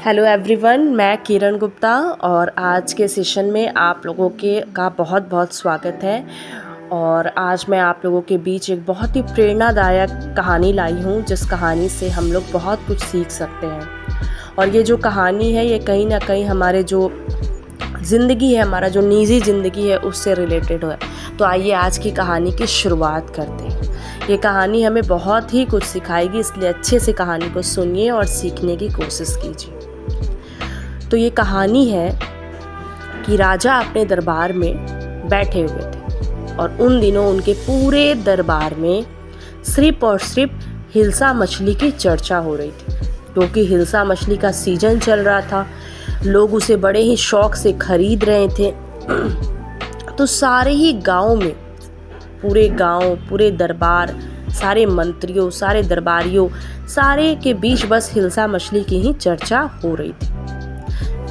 Hello everyone, मैं किरण गुप्ता और आज के सेशन में आप लोगों का बहुत बहुत स्वागत है। और आज मैं आप लोगों के बीच एक बहुत ही प्रेरणादायक कहानी लाई हूँ, जिस कहानी से हम लोग बहुत कुछ सीख सकते हैं। और ये जो कहानी है ये कहीं ना कहीं हमारे जो ज़िंदगी है, हमारा जो निजी ज़िंदगी है, उससे रिलेटेड है। तो आइए आज की कहानी की शुरुआत करते हैं। ये कहानी हमें बहुत ही कुछ सिखाएगी, इसलिए अच्छे से कहानी को सुनिए और सीखने की कोशिश कीजिए। तो ये कहानी है कि राजा अपने दरबार में बैठे हुए थे और उन दिनों उनके पूरे दरबार में सिर्फ और सिर्फ हिल्सा मछली की चर्चा हो रही थी, क्योंकि हिल्सा मछली का सीजन चल रहा था। लोग उसे बड़े ही शौक से खरीद रहे थे। तो सारे ही गांव में, पूरे गांव, पूरे दरबार, सारे मंत्रियों, सारे दरबारियों, सारे के बीच बस हिल्सा मछली की ही चर्चा हो रही थी।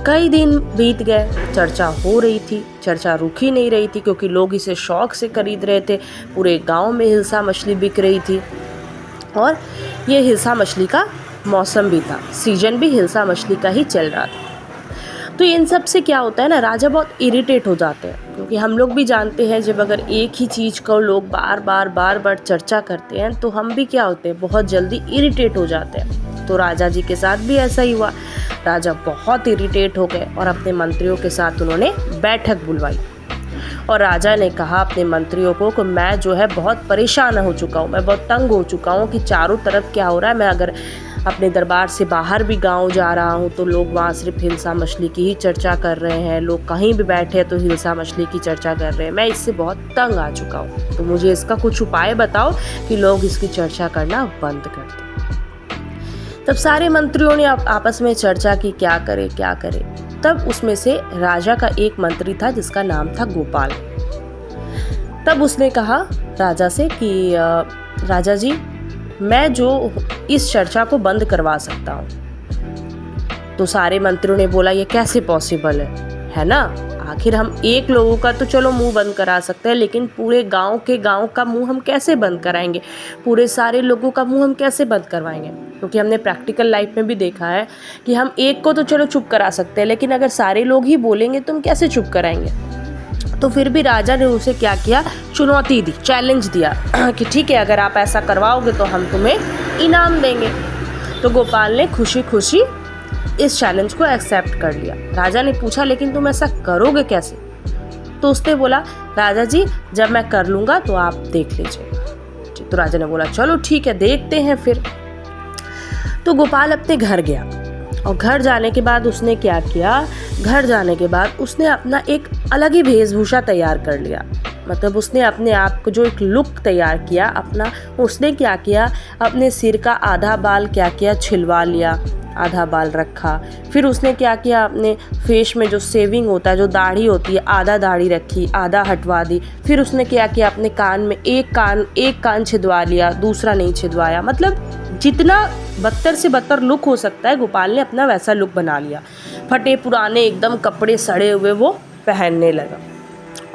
कई दिन बीत गए, चर्चा हो रही थी, चर्चा रुक ही नहीं रही थी, क्योंकि लोग इसे शौक से खरीद रहे थे। पूरे गांव में हिल्सा मछली बिक रही थी और ये हिल्सा मछली का मौसम भी था, सीजन भी हिल्सा मछली का ही चल रहा था। तो इन सब से क्या होता है ना, राजा बहुत इरिटेट हो जाते हैं, क्योंकि हम लोग भी जानते हैं जब अगर एक ही चीज़ को लोग बार बार चर्चा करते हैं तो हम भी क्या होते हैं, बहुत जल्दी इरिटेट हो जाते हैं। तो राजा जी के साथ भी ऐसा ही हुआ। राजा बहुत इरिटेट हो गए और अपने मंत्रियों के साथ उन्होंने बैठक बुलवाई। और राजा ने कहा अपने मंत्रियों को कि मैं जो है बहुत परेशान हो चुका हूँ, मैं बहुत तंग हो चुका हूँ कि चारों तरफ क्या हो रहा है। मैं अगर अपने दरबार से बाहर भी गांव जा रहा हूँ तो लोग वहाँ सिर्फ हिल्सा मछली की ही चर्चा कर रहे हैं। लोग कहीं भी बैठे तो हिल्सा मछली की चर्चा कर रहे हैं। मैं इससे बहुत तंग आ चुका हूँ, तो मुझे इसका कुछ उपाय बताओ कि लोग इसकी चर्चा करना बंद कर दें। तब सारे मंत्रियों ने आपस में चर्चा की, क्या करे। तब उसमें से राजा का एक मंत्री था जिसका नाम था गोपाल। तब उसने कहा राजा से कि राजा जी, मैं जो इस चर्चा को बंद करवा सकता हूँ। तो सारे मंत्रियों ने बोला, ये कैसे पॉसिबल है ना? आखिर हम एक लोगों का तो चलो मुंह बंद करा सकते हैं, लेकिन पूरे गांव का मुंह हम कैसे बंद कराएंगे? पूरे सारे लोगों का मुंह हम कैसे बंद करवाएंगे? क्योंकि हमने प्रैक्टिकल लाइफ में भी देखा है कि हम एक को तो चलो चुप करा सकते हैं, लेकिन अगर सारे लोग ही बोलेंगे तो हम कैसे चुप कराएंगे? तो फिर भी राजा ने उसे क्या किया, चुनौती दी, चैलेंज दिया कि ठीक है, अगर आप ऐसा करवाओगे तो हम तुम्हें इनाम देंगे। तो गोपाल ने खुशी खुशी इस चैलेंज को एक्सेप्ट कर लिया। राजा ने पूछा, लेकिन तुम ऐसा करोगे कैसे? तो उसने बोला, राजा जी, जब मैं कर लूँगा तो आप देख लीजिएगा। तो राजा ने बोला, चलो ठीक है, देखते हैं फिर। तो गोपाल अपने घर गया और घर जाने के बाद उसने क्या किया, घर जाने के बाद उसने अपना एक अलग ही वेशभूषा तैयार कर लिया। मतलब उसने अपने आप को जो एक लुक तैयार किया अपना, उसने क्या किया, अपने सिर का आधा बाल क्या किया, छिलवा लिया, आधा बाल रखा। फिर उसने क्या किया, अपने फेस में जो सेविंग होता है, जो दाढ़ी होती है, आधा दाढ़ी रखी, आधा हटवा दी। फिर उसने क्या किया, अपने कान में एक कान छिदवा लिया, दूसरा नहीं छिदवाया। मतलब जितना बदतर से बदतर लुक हो सकता है, गोपाल ने अपना वैसा लुक बना लिया। फटे पुराने एकदम कपड़े सड़े हुए वो पहनने लगा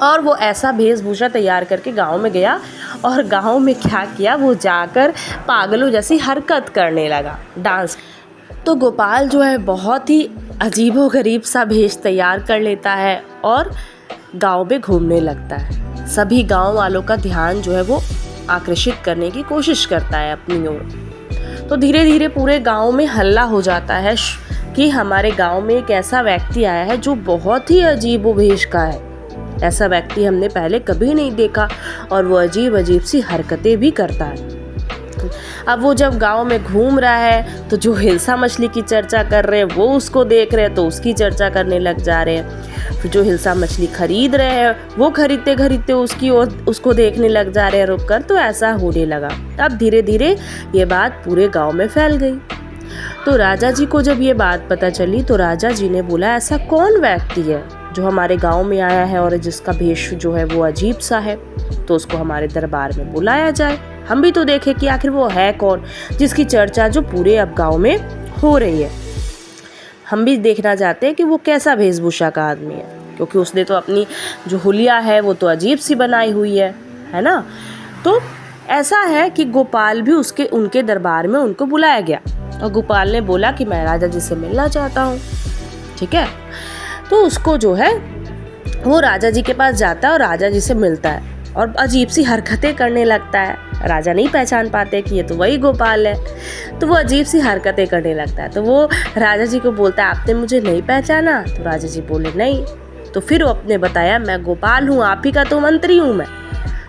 और वो ऐसा वेशभूषा तैयार करके गांव में गया और गांव में क्या किया, वो जाकर पागलों जैसी हरकत करने लगा, डांस। तो गोपाल जो है बहुत ही अजीबोगरीब सा भेष तैयार कर लेता है और गांव में घूमने लगता है। सभी गांव वालों का ध्यान जो है वो आकर्षित करने की कोशिश करता है अपनी ओर। तो धीरे धीरे पूरे गांव में हल्ला हो जाता है कि हमारे गांव में एक ऐसा व्यक्ति आया है जो बहुत ही अजीबोगरीब का है। ऐसा व्यक्ति हमने पहले कभी नहीं देखा और वो अजीब सी हरकतें भी करता है। अब वो जब गांव में घूम रहा है तो जो हिल्सा मछली की चर्चा कर रहे हैं वो उसको देख रहे हैं, तो उसकी चर्चा करने लग जा रहे हैं। फिर जो हिल्सा मछली खरीद रहे हैं वो खरीदते उसको देखने लग जा रहे हैं रुक कर। तो ऐसा होने लगा। अब धीरे धीरे ये बात पूरे गांव में फैल गई। तो राजा जी को जब ये बात पता चली तो राजा जी ने बोला, ऐसा कौन व्यक्ति है जो हमारे गांव में आया है और जिसका भेष जो है वो अजीब सा है, तो उसको हमारे दरबार में बुलाया जाए। हम भी तो देखें कि आखिर वो है कौन जिसकी चर्चा जो पूरे अब गांव में हो रही है। हम भी देखना चाहते हैं कि वो कैसा वेशभूषा का आदमी है, क्योंकि उसने तो अपनी जो हुलिया है वो तो अजीब सी बनाई हुई है ना। तो ऐसा है कि गोपाल भी उनके दरबार में उनको बुलाया गया और गोपाल ने बोला कि मैं राजा जी से मिलना चाहता हूँ। ठीक है, तो उसको जो है वो राजा जी के पास जाता है और राजा जी से मिलता है और अजीब सी हरकतें करने लगता है। राजा नहीं पहचान पाते कि ये तो वही गोपाल है, तो वो अजीब सी हरकतें करने लगता है। तो वो राजा जी को बोलता है आपने मुझे नहीं पहचाना? तो राजा जी बोले नहीं। तो फिर वो अपने बताया मैं गोपाल हूँ, आप ही का तो मंत्री हूँ मैं।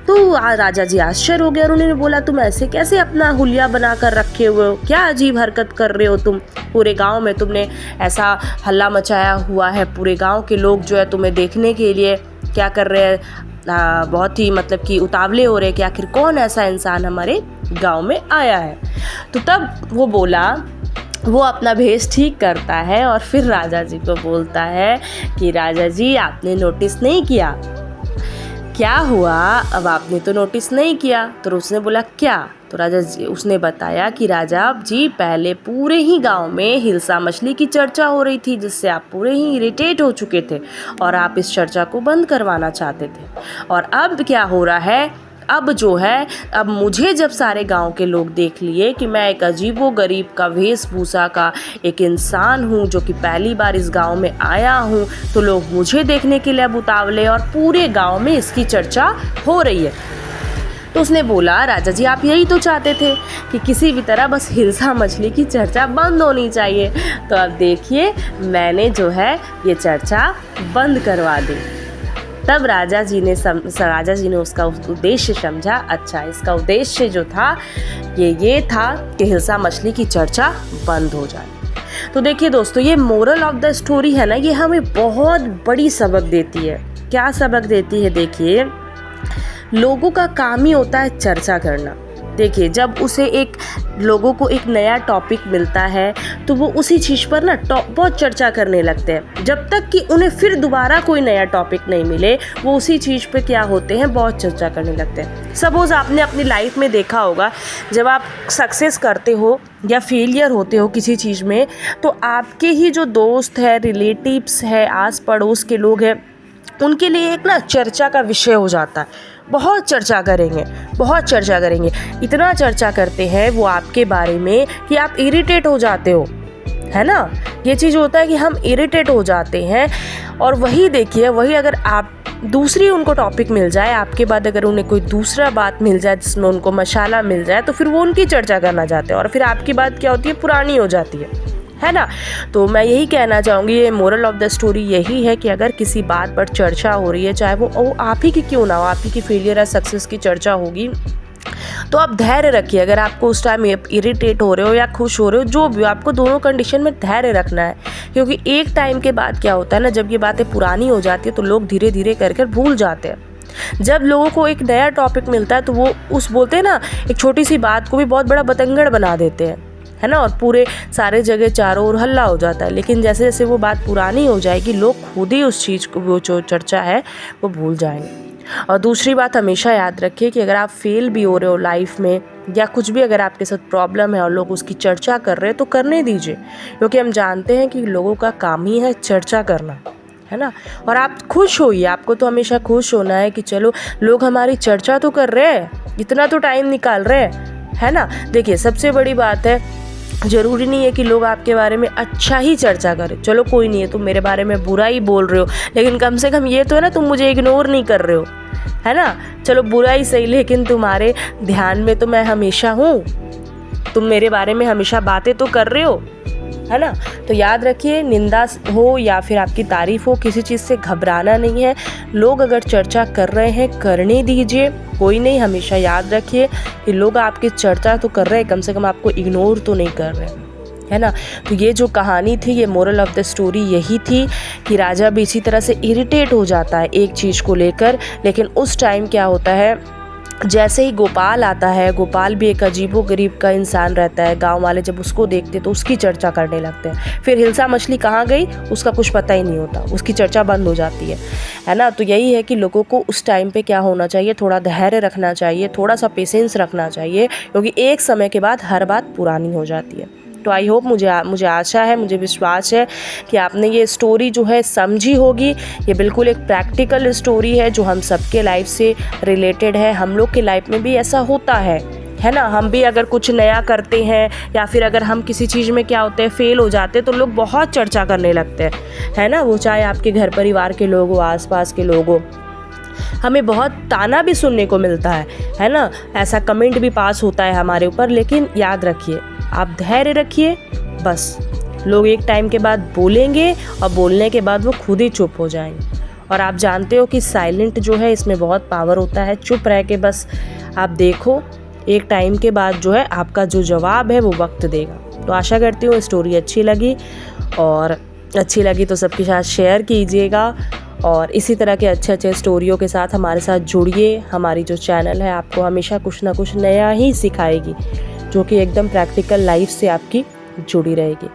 तो राजा जी आश्चर्य हो गए और उन्होंने बोला तुम ऐसे कैसे अपना हुलिया बना कर रखे हुए हो, क्या अजीब हरकत कर रहे हो तुम, पूरे गांव में तुमने ऐसा हल्ला मचाया हुआ है, पूरे गांव के लोग जो है तुम्हें देखने के लिए क्या कर रहे हैं, बहुत ही मतलब कि उतावले हो रहे कि आखिर कौन ऐसा इंसान हमारे गांव में आया है। तो तब वो बोला, वो अपना भेष ठीक करता है और फिर राजा जी को बोलता है कि राजा जी आपने नोटिस नहीं किया? क्या हुआ, अब आपने तो नोटिस नहीं किया? तो उसने बोला क्या? तो राजा जी उसने बताया कि राजा जी पहले पूरे ही गांव में हिल्सा मछली की चर्चा हो रही थी, जिससे आप पूरे ही इरिटेट हो चुके थे और आप इस चर्चा को बंद करवाना चाहते थे। और अब क्या हो रहा है, अब जो है, अब मुझे जब सारे गांव के लोग देख लिए कि मैं एक अजीबो गरीब का वेशभूषा का एक इंसान हूं जो कि पहली बार इस गांव में आया हूं, तो लोग मुझे देखने के लिए अब उतावले और पूरे गांव में इसकी चर्चा हो रही है। तो उसने बोला राजा जी आप यही तो चाहते थे कि किसी भी तरह बस हिल्सा मछली की चर्चा बंद होनी चाहिए, तो अब देखिए मैंने जो है ये चर्चा बंद करवा दी। तब राजा जी ने उसका उद्देश्य समझा। अच्छा, इसका उद्देश्य जो था ये था कि हिल्सा मछली की चर्चा बंद हो जाए। तो देखिए दोस्तों, ये मोरल ऑफ द स्टोरी है ना, ये हमें बहुत बड़ी सबक देती है। क्या सबक देती है? देखिए, लोगों का काम ही होता है चर्चा करना। देखिए, जब उसे लोगों को एक नया टॉपिक मिलता है तो वो उसी चीज़ पर ना बहुत चर्चा करने लगते हैं, जब तक कि उन्हें फिर दोबारा कोई नया टॉपिक नहीं मिले वो उसी चीज़ पे क्या होते हैं, बहुत चर्चा करने लगते हैं। सपोज आपने अपनी लाइफ में देखा होगा, जब आप सक्सेस करते हो या फेलियर होते हो किसी चीज़ में, तो आपके ही जो दोस्त है, रिलेटिव्स है, आस पड़ोस के लोग हैं, उनके लिए एक ना चर्चा का विषय हो जाता है। बहुत चर्चा करेंगे, बहुत चर्चा करेंगे, इतना चर्चा करते हैं वो आपके बारे में कि आप इरिटेट हो जाते हो, है ना। ये चीज़ होता है कि हम इरिटेट हो जाते हैं। और वही देखिए, वही अगर आप दूसरी उनको टॉपिक मिल जाए, आपके बाद अगर उन्हें कोई दूसरा बात मिल जाए जिसमें उनको मसाला मिल जाए, तो फिर वो उनकी चर्चा करना चाहते हैं और फिर आपकी बात क्या होती है, पुरानी हो जाती है ना। तो मैं यही कहना चाहूँगी, ये मोरल ऑफ द स्टोरी यही है कि अगर किसी बात पर चर्चा हो रही है, चाहे वो आप ही की क्यों ना हो, आप ही की फेलियर या सक्सेस की चर्चा होगी, तो आप धैर्य रखिए। अगर आपको उस टाइम इरिटेट हो रहे हो या खुश हो रहे हो, जो भी, आपको दोनों कंडीशन में धैर्य रखना है। क्योंकि एक टाइम के बाद क्या होता है ना, जब ये बातें पुरानी हो जाती है तो लोग धीरे धीरे कर भूल जाते हैं। जब लोगों को एक नया टॉपिक मिलता है तो वो बोलते हैं ना, एक छोटी सी बात को भी बहुत बड़ा बतंगड़ बना देते हैं, है ना, और पूरे सारे जगह चारों ओर हल्ला हो जाता है। लेकिन जैसे जैसे वो बात पुरानी हो जाएगी, लोग खुद ही उस चीज़ को, वो जो चर्चा है वो भूल जाएंगे। और दूसरी बात हमेशा याद रखिए कि अगर आप फेल भी हो रहे हो लाइफ में, या कुछ भी अगर आपके साथ प्रॉब्लम है और लोग उसकी चर्चा कर रहे हैं, तो करने दीजिए। क्योंकि हम जानते हैं कि लोगों का काम ही है चर्चा करना, है ना। और आप खुश होइए, आपको तो हमेशा खुश होना है कि चलो लोग हमारी चर्चा तो कर रहे हैं, इतना तो टाइम निकाल रहे हैं, है ना। देखिए, सबसे बड़ी बात है, ज़रूरी नहीं है कि लोग आपके बारे में अच्छा ही चर्चा करें। चलो कोई नहीं है, तुम मेरे बारे में बुरा ही बोल रहे हो, लेकिन कम से कम ये तो है ना, तुम मुझे इग्नोर नहीं कर रहे हो, है ना। चलो बुरा ही सही, लेकिन तुम्हारे ध्यान में तो मैं हमेशा हूँ, तुम मेरे बारे में हमेशा बातें तो कर रहे हो, है ना। तो याद रखिए, निंदा हो या फिर आपकी तारीफ हो, किसी चीज़ से घबराना नहीं है। लोग अगर चर्चा कर रहे हैं, करने दीजिए, कोई नहीं। हमेशा याद रखिए कि लोग आपकी चर्चा तो कर रहे हैं, कम से कम आपको इग्नोर तो नहीं कर रहे, है ना। तो ये जो कहानी थी, ये मोरल ऑफ द स्टोरी यही थी कि राजा भी इसी तरह से इरिटेट हो जाता है एक चीज़ को लेकर। लेकिन उस टाइम क्या होता है, जैसे ही गोपाल आता है, गोपाल भी एक अजीबो गरीब का इंसान रहता है, गांव वाले जब उसको देखते तो उसकी चर्चा करने लगते हैं। फिर हिल्सा मछली कहाँ गई उसका कुछ पता ही नहीं होता, उसकी चर्चा बंद हो जाती है ना। तो यही है कि लोगों को उस टाइम पे क्या होना चाहिए, थोड़ा धैर्य रखना चाहिए, थोड़ा सा पेशेंस रखना चाहिए, क्योंकि एक समय के बाद हर बात पुरानी हो जाती है। तो आई होप, मुझे आशा है, मुझे विश्वास है कि आपने ये स्टोरी जो है समझी होगी। ये बिल्कुल एक प्रैक्टिकल स्टोरी है जो हम सबके लाइफ से रिलेटेड है। हम लोग के लाइफ में भी ऐसा होता है है ना। हम भी अगर कुछ नया करते हैं या फिर अगर हम किसी चीज़ में क्या होते हैं फेल हो जाते हैं तो लोग बहुत चर्चा करने लगते हैं, है ना। वो चाहे आपके घर परिवार के लोग हो, आसपास के लोग हो, हमें बहुत ताना भी सुनने को मिलता है ना। ऐसा कमेंट भी पास होता है हमारे ऊपर। लेकिन याद रखिए, आप धैर्य रखिए, बस लोग एक टाइम के बाद बोलेंगे और बोलने के बाद वो खुद ही चुप हो जाएंगे। और आप जानते हो कि साइलेंट जो है इसमें बहुत पावर होता है। चुप रह के बस आप देखो, एक टाइम के बाद जो है आपका जो जवाब है वो वक्त देगा। तो आशा करती हूँ स्टोरी अच्छी लगी, और अच्छी लगी तो सबके साथ शेयर कीजिएगा। और इसी तरह के अच्छे अच्छे स्टोरियों के साथ हमारे साथ जुड़िए। हमारी जो चैनल है आपको हमेशा कुछ ना कुछ नया ही सिखाएगी, जो कि एकदम प्रैक्टिकल लाइफ से आपकी जुड़ी रहेगी।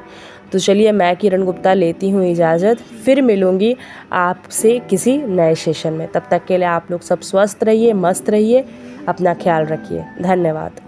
तो चलिए, मैं किरण गुप्ता लेती हूँ इजाज़त। फिर मिलूँगी आपसे किसी नए सेशन में। तब तक के लिए आप लोग सब स्वस्थ रहिए, मस्त रहिए, अपना ख्याल रखिए। धन्यवाद।